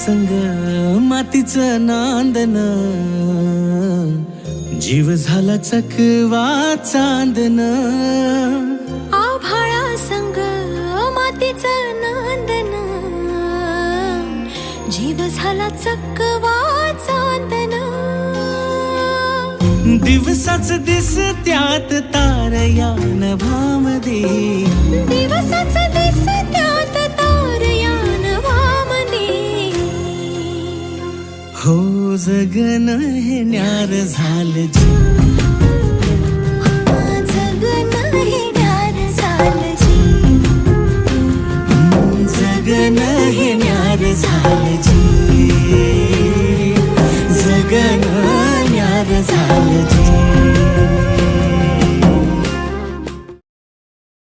संग मातीचं नांदन, जीव झाला चकवा चांदन. आभाळा संग मातीचं नांदन, जीव झाला चकवा चांदन. दिवसाच दिसत्यात तारया नभामध्ये, दिवसाच दिसत्यात तारया नभामध्ये. हो जगन हे न्यार झालं जगन हे